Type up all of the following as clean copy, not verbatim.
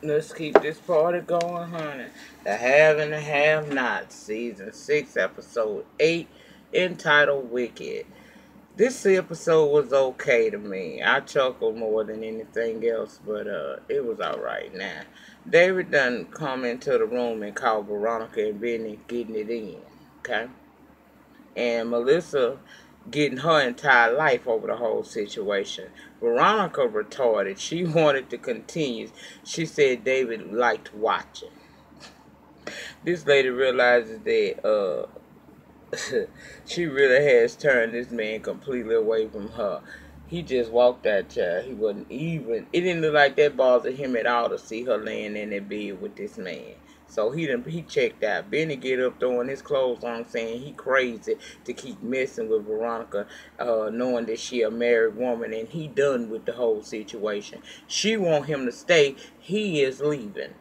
Let's keep this party going, honey. The Have and the Have Not, Season 6, Episode 8, entitled Wicked. This episode was okay to me. I chuckled more than anything else, but it was alright now. David done come into the room and called Veronica and Benny getting it in, okay? And Melissa getting her entire life over the whole situation. Veronica retorted. She wanted to continue. She said David liked watching. This lady realizes that she really has turned this man completely away from her. He just walked that child. He wasn't even. It didn't look like that bothered him at all to see her laying in that bed with this man. So he checked out. Benny get up throwing his clothes on, saying he crazy to keep messing with Veronica, knowing that she a married woman and he done with the whole situation. She want him to stay. He is leaving.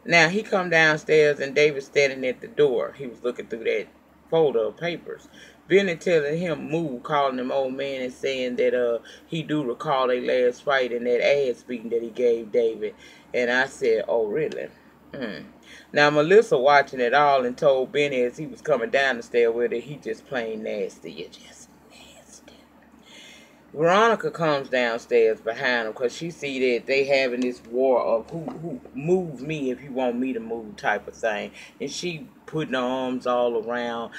Now he come downstairs and David's standing at the door. He was looking through that folder of papers. Benny telling him move, calling him old man and saying that he do recall their last fight and that ass beating that he gave David. And I said, oh really? Now Melissa watching it all and told Benny as he was coming down the stairwell that he just plain nasty. You're just nasty. Veronica comes downstairs behind him because she see that they having this war of who move me if you want me to move type of thing, and she putting her arms all around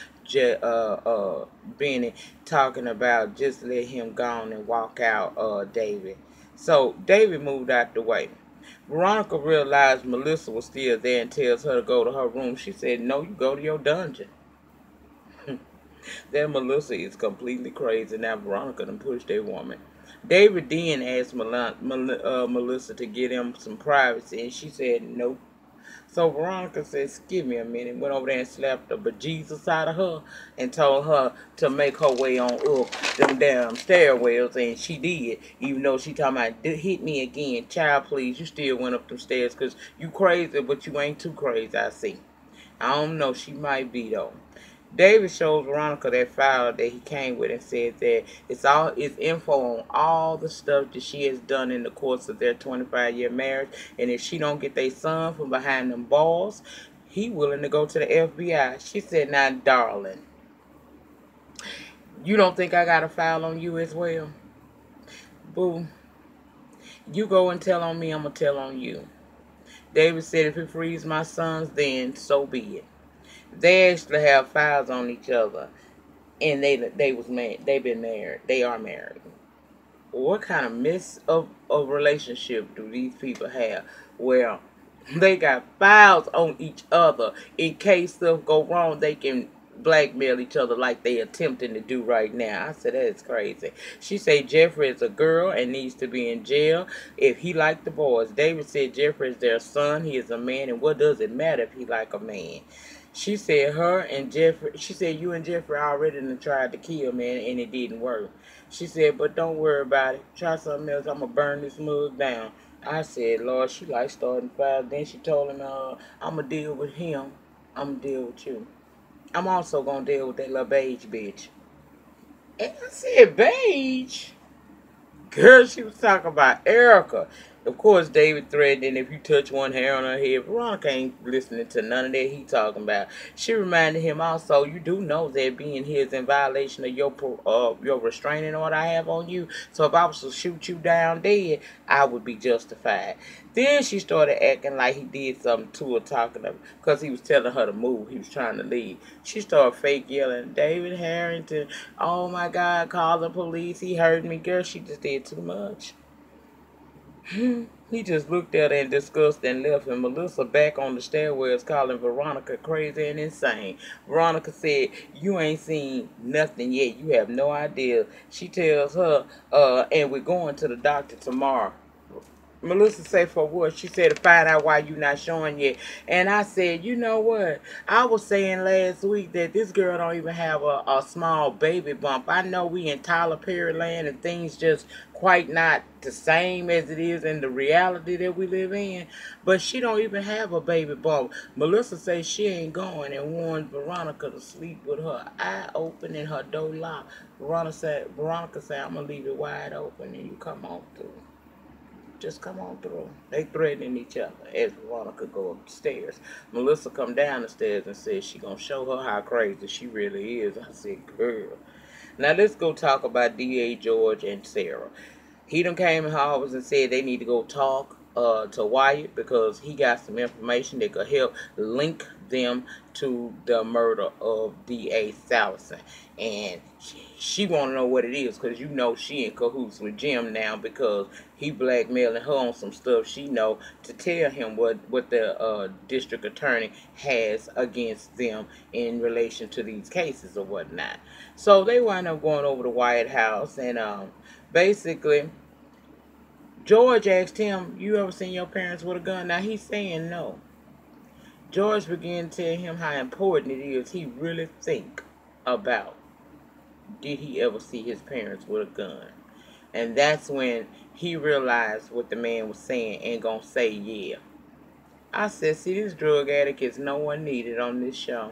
Benny, talking about just let him go on and walk out David. So David moved out the way. Veronica realized Melissa was still there and tells her to go to her room. She said, no, you go to your dungeon. That Melissa is completely crazy. Now Veronica done pushed that woman. David then asked Melissa to get him some privacy, and she said nope. So Veronica says, give me a minute. Went over there and slapped the bejesus out of her and told her to make her way on up them damn stairwells, and she did. Even though she talking about, hit me again. Child, please, you still went up them stairs because you crazy, but you ain't too crazy, I see. I don't know. She might be, though. David shows Veronica that file that he came with and said that it's info on all the stuff that she has done in the course of their 25-year marriage, and if she don't get their son from behind them balls, he willing to go to the FBI. She said, now darling, you don't think I got a file on you as well? Boo, you go and tell on me, I'm gonna tell on you. David said if it frees my sons, then so be it. They actually have files on each other, and they was married. They've been married. They are married. What kind of mess of relationship do these people have? Well, they got files on each other in case stuff go wrong. They can blackmail each other like they attempting to do right now. I said that is crazy. She said Jeffrey is a girl and needs to be in jail if he like the boys. David said Jeffrey is their son. He is a man, and what does it matter if he like a man? She said she said you and Jeffrey already done tried to kill man and it didn't work. She said, but don't worry about it. Try something else. I'm going to burn this mug down. I said, Lord, she like starting fires. Then she told him, I'm going to deal with him. I'm going to deal with you. I'm also going to deal with that little beige bitch. And I said, beige? Girl, she was talking about Erica. Of course, David threatened if you touch one hair on her head. Veronica ain't listening to none of that he talking about. She reminded him also, you do know that being here is in violation of your restraining order I have on you. So if I was to shoot you down dead, I would be justified. Then she started acting like he did something to her, talking to her, because he was telling her to move. He was trying to leave. She started fake yelling, David Harrington, oh my God, call the police. He hurt me. Girl, she just did too much. He just looked at her and disgusted and left, and Melissa back on the stairwells calling Veronica crazy and insane. Veronica said, you ain't seen nothing yet. You have no idea. She tells her, and we're going to the doctor tomorrow. Melissa said, for what? She said, to find out why you not showing yet. And I said, you know what? I was saying last week that this girl don't even have a small baby bump. I know we in Tyler Perry land and things just quite not the same as it is in the reality that we live in. But she don't even have a baby bump. Melissa says she ain't going and warns Veronica to sleep with her eye open and her door locked. Veronica said, I'm going to leave it wide open and you come on through. Just come on through. They threatening each other as Veronica go upstairs. Melissa come down the stairs and says she gonna show her how crazy she really is. I said, girl. Now let's go talk about D.A. George and Sarah. He done came in her office and said they need to go talk to Wyatt because he got some information that could help link them to the murder of D.A. Salison. And she want to know what it is because you know she in cahoots with Jim now because he blackmailing her on some stuff she know to tell him what the district attorney has against them in relation to these cases or whatnot. So they wind up going over to Wyatt House and basically George asked him, you ever seen your parents with a gun? Now he's saying no. George began to tell him how important it is he really think about did he ever see his parents with a gun. And that's when he realized what the man was saying and gonna say yeah. I said, see, this drug addict is no one needed on this show.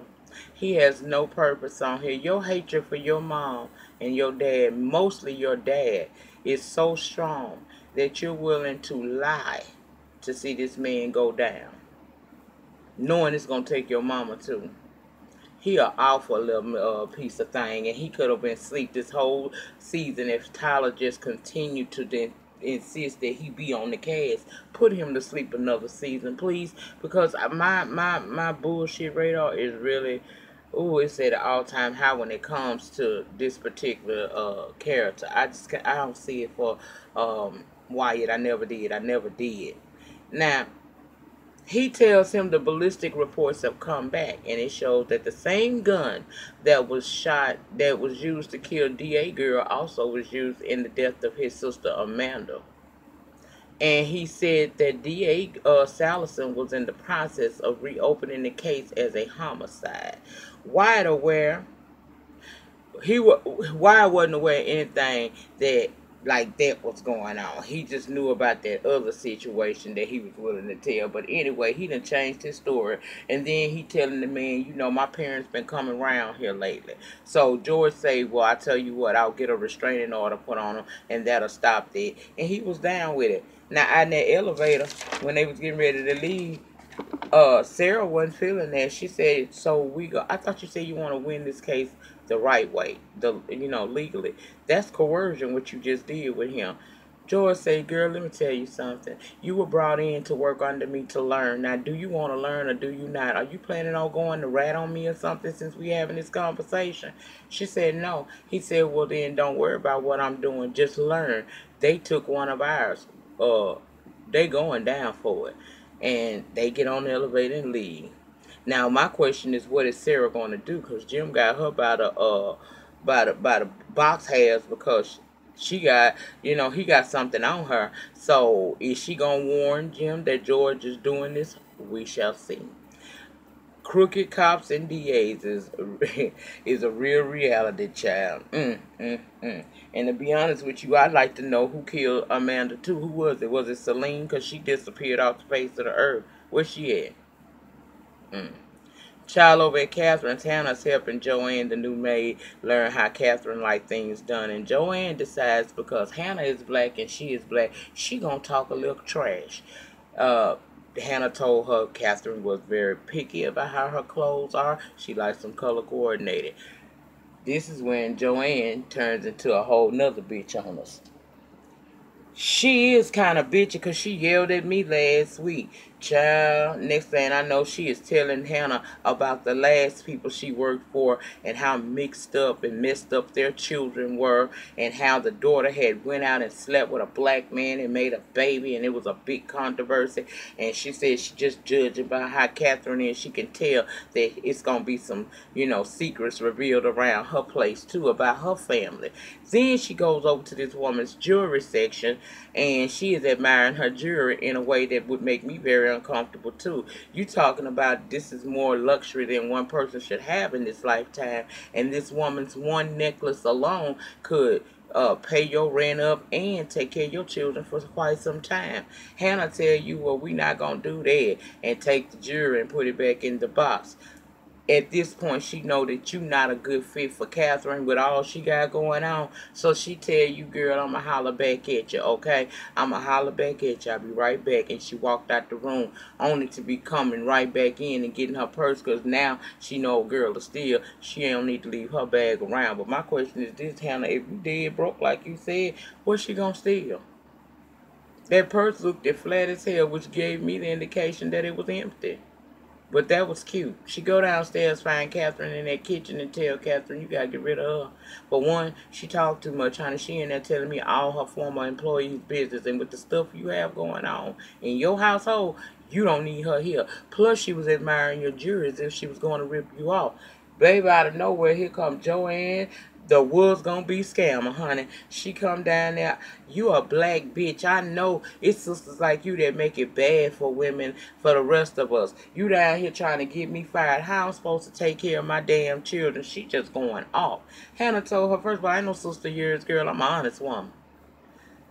He has no purpose on here. Your hatred for your mom and your dad, mostly your dad, is so strong that you're willing to lie to see this man go down, knowing it's going to take your mama too. He an awful little piece of thing, and he could have been asleep this whole season if Tyler just continued to insist that he be on the cast. Put him to sleep another season, please, because my bullshit radar is really, ooh, it's at an all-time high when it comes to this particular character. I don't see it for Wyatt. I never did. Now, he tells him the ballistic reports have come back, and it shows that the same gun that was used to kill D.A. girl also was used in the death of his sister Amanda. And he said that D.A. Salison was in the process of reopening the case as a homicide. Wyatt wasn't aware of anything that like that was going on. He just knew about that other situation that he was willing to tell. But anyway, he done changed his story. And then he telling the man, you know, my parents been coming around here lately. So George say, well, I tell you what, I'll get a restraining order put on him and that'll stop that. And he was down with it. Now, in that elevator, when they was getting ready to leave, Sarah wasn't feeling that. She said, so we go. I thought you said you want to win this case the right way, legally. That's coercion, what you just did with him. George said, girl, let me tell you something. You were brought in to work under me to learn. Now, do you want to learn or do you not? Are you planning on going to rat on me or something since we having this conversation? She said, no. He said, well, then don't worry about what I'm doing. Just learn. They took one of ours. They going down for it. And they get on the elevator and leave. Now my question is, what is Sarah going to do? Because Jim got her by the box hairs because she got, he got something on her. So is she going to warn Jim that George is doing this? We shall see. Crooked cops and DAs is a real reality, child. And to be honest with you, I'd like to know who killed Amanda too. Who was it? Was it Celine? Because she disappeared off the face of the earth. Where's she at? Child, over at Katherine's, Hanna's helping Joanne, the new maid, learn how Katherine like things done. And Joanne decides because Hanna is black and she is black, she gonna talk a little trash. Hanna told her Katherine was very picky about how her clothes are. She likes them color coordinated. This is when Joanne turns into a whole nother bitch on us. She is kind of bitchy because she yelled at me last week. Child, next thing I know, she is telling Hanna about the last people she worked for and how mixed up and messed up their children were and how the daughter had went out and slept with a black man and made a baby and it was a big controversy. And she said she just judged about how Katherine is. She can tell that it's going to be some, secrets revealed around her place too about her family. Then she goes over to this woman's jewelry section and she is admiring her jewelry in a way that would make me very uncomfortable too. You talking about this is more luxury than one person should have in this lifetime, and this woman's one necklace alone could pay your rent up and take care of your children for quite some time. Hanna tell you, well, we not gonna do that, and take the jewelry and put it back in the box. at this point she know that you not a good fit for Katherine with all she got going on. So she tell you, girl, I'ma holler back at you, okay? I'ma holler back at you. I'll be right back. And she walked out the room only to be coming right back in and getting her purse, because now she know a girl is still, she don't need to leave her bag around. But my question is this, Hanna, if you dead broke like you said, what's she gonna steal? That purse looked as flat as hell, which gave me the indication that it was empty. But that was cute. She go downstairs, find Katherine in that kitchen, and tell Katherine, you gotta get rid of her. But one, she talked too much, honey. She in there telling me all her former employees' business. And with the stuff you have going on in your household, you don't need her here. Plus, she was admiring your jewelry as if she was going to rip you off. Baby, out of nowhere, here come Joanne. The was gonna be scammer, honey. She come down there. You a black bitch. I know it's sisters like you that make it bad for women, for the rest of us. You down here trying to get me fired. How I'm supposed to take care of my damn children? She just going off. Hanna told her, first of all, I ain't no sister of yours, girl. I'm an honest woman.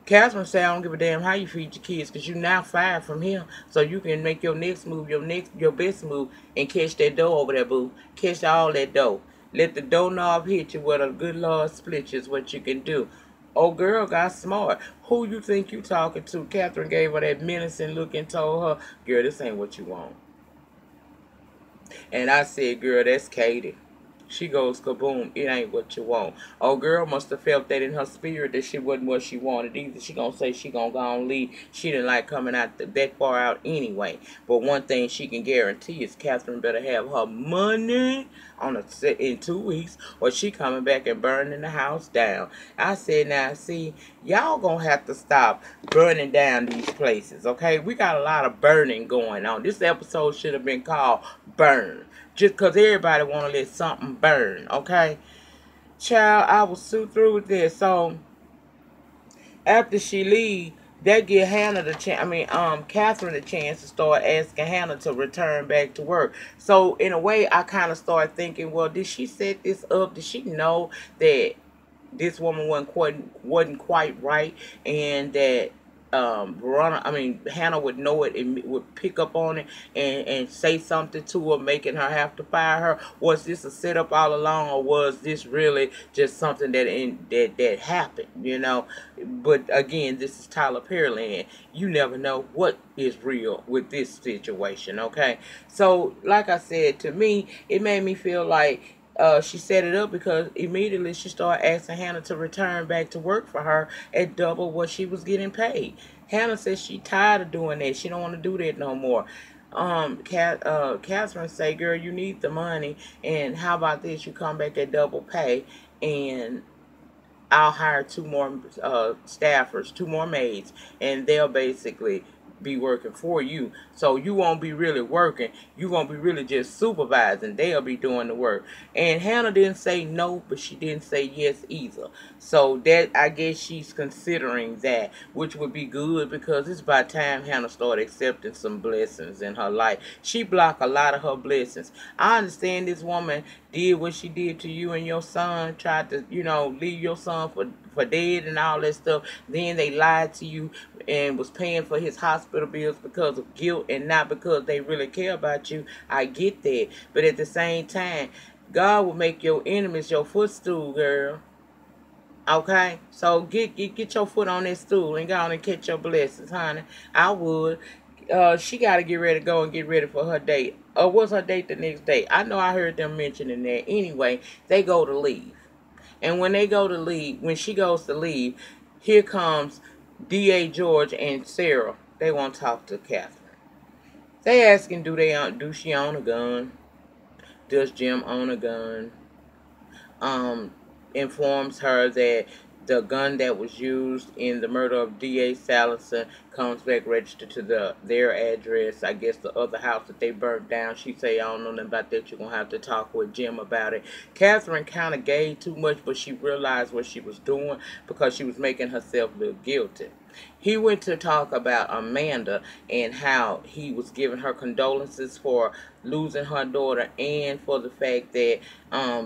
Katherine said, I don't give a damn how you feed your kids, because you now fired from here. So you can make your next move, your best move, and catch that dough over there, boo. Catch all that dough. Let the doorknob hit you with a good Lord split you is what you can do. Oh, girl got smart. Who you think you talking to? Katherine gave her that menacing look and told her, girl, this ain't what you want. And I said, girl, that's Katie. She goes, kaboom, it ain't what you want. Oh, girl must have felt that in her spirit that she wasn't what she wanted either. She gonna say she gonna go on leave. She didn't like coming out that far out anyway. But one thing she can guarantee is Katherine better have her money in 2 weeks, or she coming back and burning the house down. I said, now, see, y'all gonna have to stop burning down these places, okay? We got a lot of burning going on. This episode should have been called Burn. Just because everybody want to let something burn, okay? Child, I was so through with this. So, after she leave, that give Hanna the chance, Katherine the chance to start asking Hanna to return back to work. So, in a way, I kind of started thinking, well, did she set this up? Did she know that this woman wasn't quite right, and that Hanna would know it and would pick up on it and say something to her, making her have to fire her? Was this a setup all along, or was this really just something that happened, you know? But again, this is Tyler Perry, and you never know what is real with this situation, okay? So, like I said, to me, it made me feel like she set it up, because immediately she started asking Hanna to return back to work for her at double what she was getting paid. Hanna says she tired of doing that. She don't want to do that no more. Katherine say, girl, you need the money, and how about this? You come back at double pay, and I'll hire 2 more staffers, 2 more maids, and they'll basically be working for you. So you won't be really working. You won't be really just supervising. They'll be doing the work. And Hanna didn't say no, but she didn't say yes either. So that, I guess she's considering that, which would be good, because it's by time Hanna started accepting some blessings in her life. She blocked a lot of her blessings. I understand this woman did what she did to you and your son, tried to, leave your son for dead and all that stuff. Then they lied to you and was paying for his hospital bills because of guilt and not because they really care about you. I get that. But at the same time, God will make your enemies your footstool, girl. Okay? So get your foot on that stool and go on and catch your blessings, honey. I would. She got to get ready to go and get ready for her date. Or what's her date the next day? I know I heard them mentioning that. Anyway, they go to leave. And when they go to leave, when she goes to leave, here comes D.A. George and Sarah. They want to talk to Katherine. They asking, do she own a gun? Does Jim own a gun? Informs her that the gun that was used in the murder of D.A. Salison comes back registered to their address. I guess the other house that they burnt down. She say, I don't know nothing about that. You're going to have to talk with Jim about it. Katherine kind of gave too much, but she realized what she was doing, because she was making herself look guilty. He went to talk about Amanda and how he was giving her condolences for losing her daughter, and for the fact that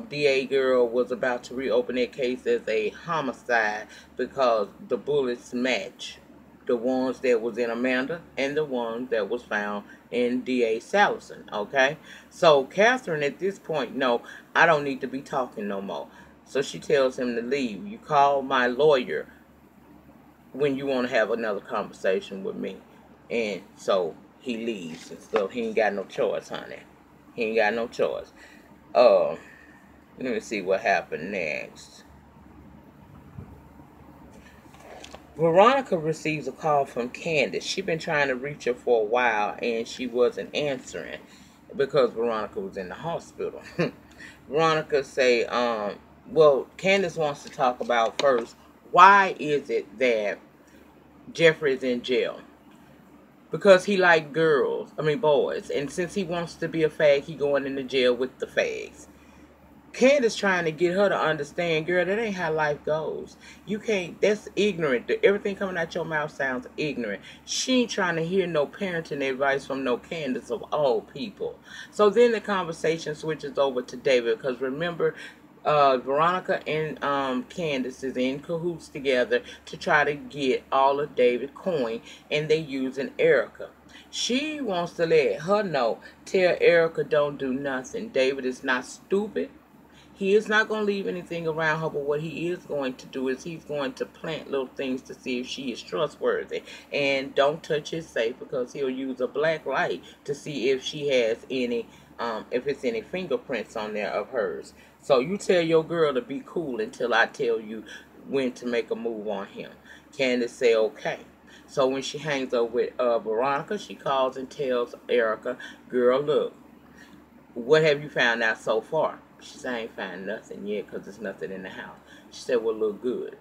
DA girl was about to reopen that case as a homicide because the bullets match. the ones that was in Amanda and the ones that was found in D.A. Salison, okay? So Katherine at this point, no, I don't need to be talking no more. So she tells him to leave. You call my lawyer when you want to have another conversation with me. And so he leaves and stuff. He ain't got no choice, honey. He ain't got no choice. Uh, Let me see what happened next. Veronica receives a call from Candace. She been trying to reach her for a while, and she wasn't answering because Veronica was in the hospital. Veronica say, well, Candace wants to talk about first, why is it that Jeffrey is in jail? Because he like boys. And since he wants to be a fag, he going into jail with the fags. Candace trying to get her to understand, girl, that ain't how life goes. You can't, that's ignorant. Everything coming out your mouth sounds ignorant. She ain't trying to hear no parenting advice from no Candace of all people. So then the conversation switches over to David, because remember, Veronica and Candace is in cahoots together to try to get all of David's coin, and they using Erica. She wants to let her know, tell Erica don't do nothing. David is not stupid. He is not going to leave anything around her, but what he is going to do is he's going to plant little things to see if she is trustworthy. And don't touch his safe, because he'll use a black light to see if she has any, if it's any fingerprints on there of hers. So you tell your girl to be cool until I tell you when to make a move on him. Candace say, okay. So when she hangs up with Veronica, she calls and tells Erica, girl, look, what have you found out so far? She said, I ain't found nothing yet because there's nothing in the house. She said, well, look good.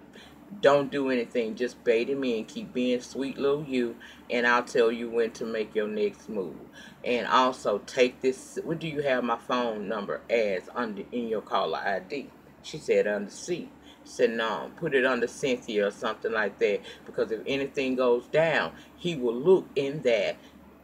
Don't do anything. Just bait him in. Keep being sweet little you, and I'll tell you when to make your next move. And also, take this. What do you have my phone number as under in your caller ID? She said, under C. She said, no, put it under Cynthia or something like that, because if anything goes down, he will look in that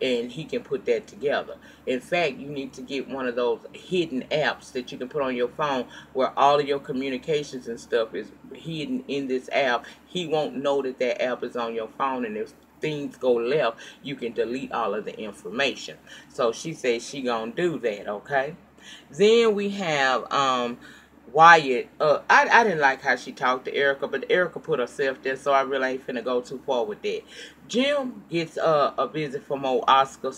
and he can put that together. In fact, you need to get one of those hidden apps that you can put on your phone where all of your communications and stuff is hidden in this app. He won't know that that app is on your phone, and if things go left, you can delete all of the information. So she says she gonna do that, okay? Then we have Wyatt. I didn't like how she talked to Erica, but Erica put herself there, so I really ain't finna go too far with that. Jim gets a visit from old Oscar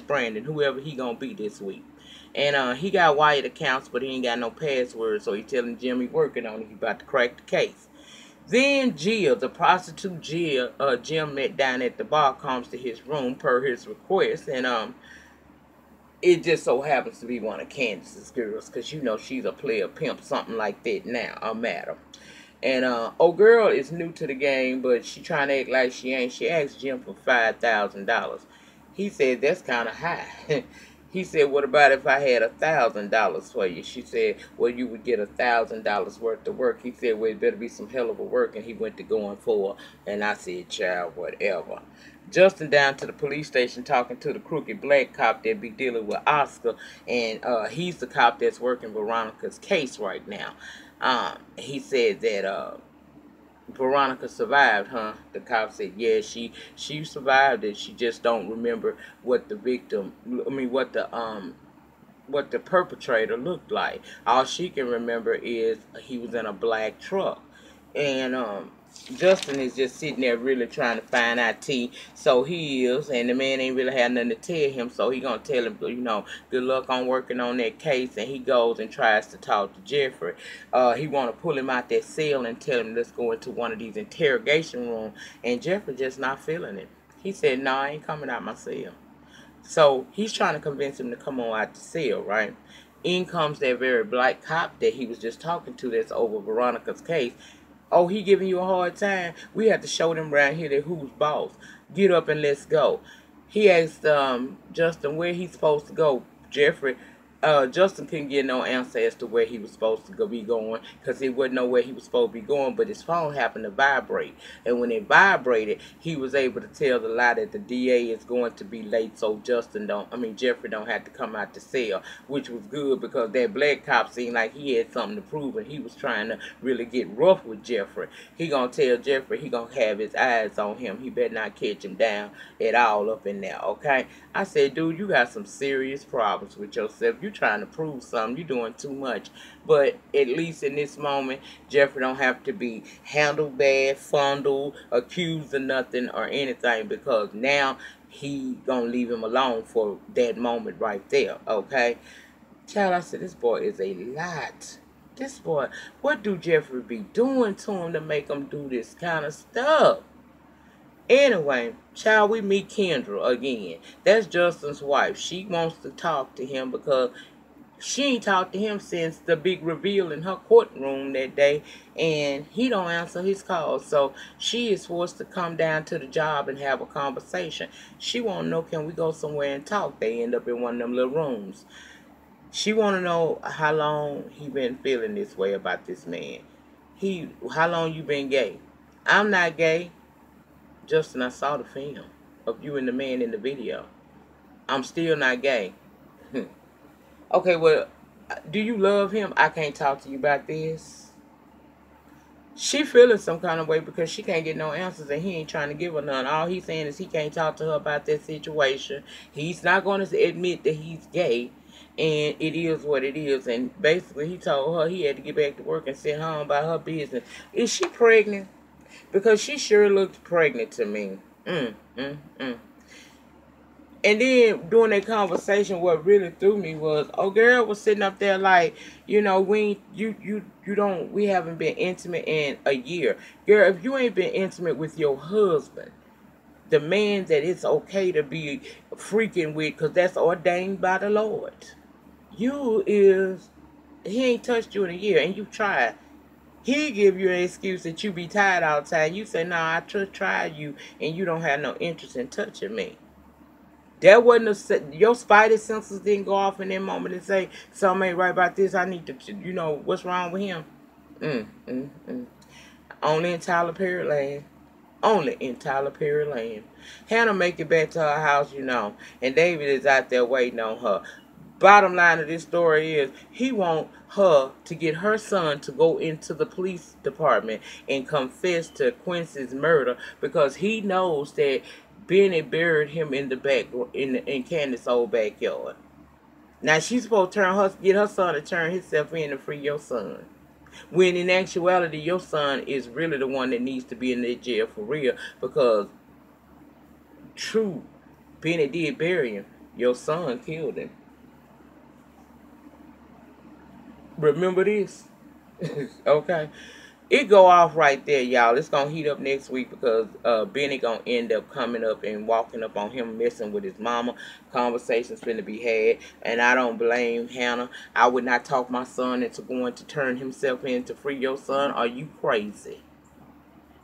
/ Brandon, whoever he gonna be this week. And he got Wyatt accounts, but he ain't got no password, so he telling Jim he working on it. He about to crack the case. Then Jill, the prostitute Jim met down at the bar, comes to his room per his request, and it just so happens to be one of Candace's girls, because you know she's a player pimp, something like that now, a madam. And old girl is new to the game, but she trying to act like she ain't. She asked Jim for $5,000. He said, that's kind of high. He said, what about if I had $1,000 for you? She said, well, you would get $1,000 worth of work. He said, well, it better be some hell of a work. And he went to going for her. And I said, child, whatever. Justin down to the police station talking to the crooked black cop that be dealing with Oscar. And he's the cop that's working Veronica's case right now. He said that Veronica survived, huh? The cop said, yeah, she survived it. She just don't remember what the victim, what the perpetrator looked like. All she can remember is he was in a black truck. And Justin is just sitting there really trying to find out T. So he is, and the man ain't really had nothing to tell him, so he gonna tell him, you know, good luck on working on that case. And he goes and tries to talk to Jeffrey. He want to pull him out that cell and tell him, let's go into one of these interrogation rooms. And Jeffrey just not feeling it. He said, no, I ain't coming out my cell. So he's trying to convince him to come on out the cell, right? In comes that very black cop that he was just talking to that's over Veronica's case. Oh, he giving you a hard time? We have to show them around here that who's boss. Get up and let's go. He asked Justin where he's supposed to go. Jeffrey Justin couldn't get no answer as to where he was supposed to be going because he wouldn't know where he was supposed to be going, but his phone happened to vibrate. And when it vibrated, he was able to tell the lie that the DA is going to be late, so Jeffrey don't have to come out to cell, which was good because that black cop seemed like he had something to prove and he was trying to really get rough with Jeffrey. He gonna tell Jeffrey he gonna have his eyes on him. He better not catch him down at all up in there, okay? I said, dude, you got some serious problems with yourself. You trying to prove something. You're doing too much. But at least in this moment, Jeffrey don't have to be handled bad, fondled, accused of nothing or anything because now he gonna leave him alone for that moment right there, okay? Child, I said, this boy is a lot. This boy, what do Jeffrey be doing to him to make him do this kind of stuff? Anyway, child, we meet Kendra again. That's Justin's wife. She wants to talk to him because she ain't talked to him since the big reveal in her courtroom that day, and he don't answer his calls. So she is forced to come down to the job and have a conversation. She want to know, can we go somewhere and talk? They end up in one of them little rooms. She want to know how long he been feeling this way about this man. How long you been gay? I'm not gay. Justin, I saw the film of you and the man in the video. I'm still not gay. Okay, well, do you love him? I can't talk to you about this. She feeling some kind of way because she can't get no answers and he ain't trying to give her none. All he's saying is he can't talk to her about that situation. He's not going to admit that he's gay. And it is what it is. And basically he told her he had to get back to work and send home about her business. Is she pregnant? Because she sure looked pregnant to me. And then during that conversation, what really threw me was, oh, girl was sitting up there like, you know, we haven't been intimate in a year. Girl, if you ain't been intimate with your husband, the man that it's okay to be freaking with, because that's ordained by the Lord. He ain't touched you in a year, and you tried. He give you an excuse that you be tired all the time. You say, nah, I tried you, and you don't have no interest in touching me. That wasn't your spidey senses didn't go off in that moment and say, something ain't right about this. I need to, what's wrong with him? Only in Tyler Perry land. Only in Tyler Perry land. Hanna make it back to her house, and David is out there waiting on her. Bottom line of this story is he want her to get her son to go into the police department and confess to Quincy's murder because he knows that Benny buried him in the back in Candace's old backyard. Now she's supposed to get her son to turn himself in to free your son. When in actuality your son is really the one that needs to be in that jail for real because true, Benny did bury him. Your son killed him. Remember this? Okay. It go off right there, y'all. It's going to heat up next week because Benny going to end up coming up and walking up on him messing with his mama. Conversations finna be had. And I don't blame Hanna. I would not talk my son into going to turn himself in to free your son. Are you crazy?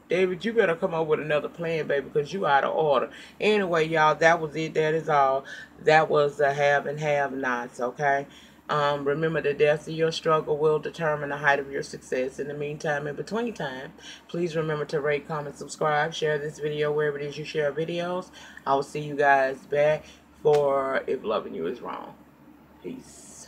David, you better come up with another plan, baby, because you out of order. Anyway, y'all, that was it. That is all. That was the have and have-nots, okay? Remember, the depth of your struggle will determine the height of your success. In the meantime, in between time, please remember to rate, comment, subscribe, share this video wherever it is you share videos. I will see you guys back for If Loving You Is Wrong. Peace.